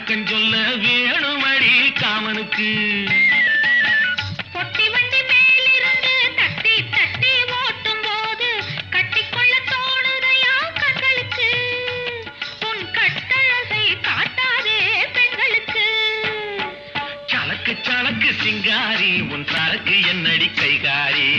விளக்கம் சொல்ல வேணுமடி காமனுக்கு. பொட்டி வண்டி மேலிருந்து தட்டி தட்டி ஓட்டும் போது கட்டிக்கொள்ள தோணுதையா கண்களுக்கு. உன் கட்டழகை காட்டாதே பெண்களுக்கு. சலக்கு சலக்கு சிங்காரி உன் சரக்கு என்னடி கைகாரி.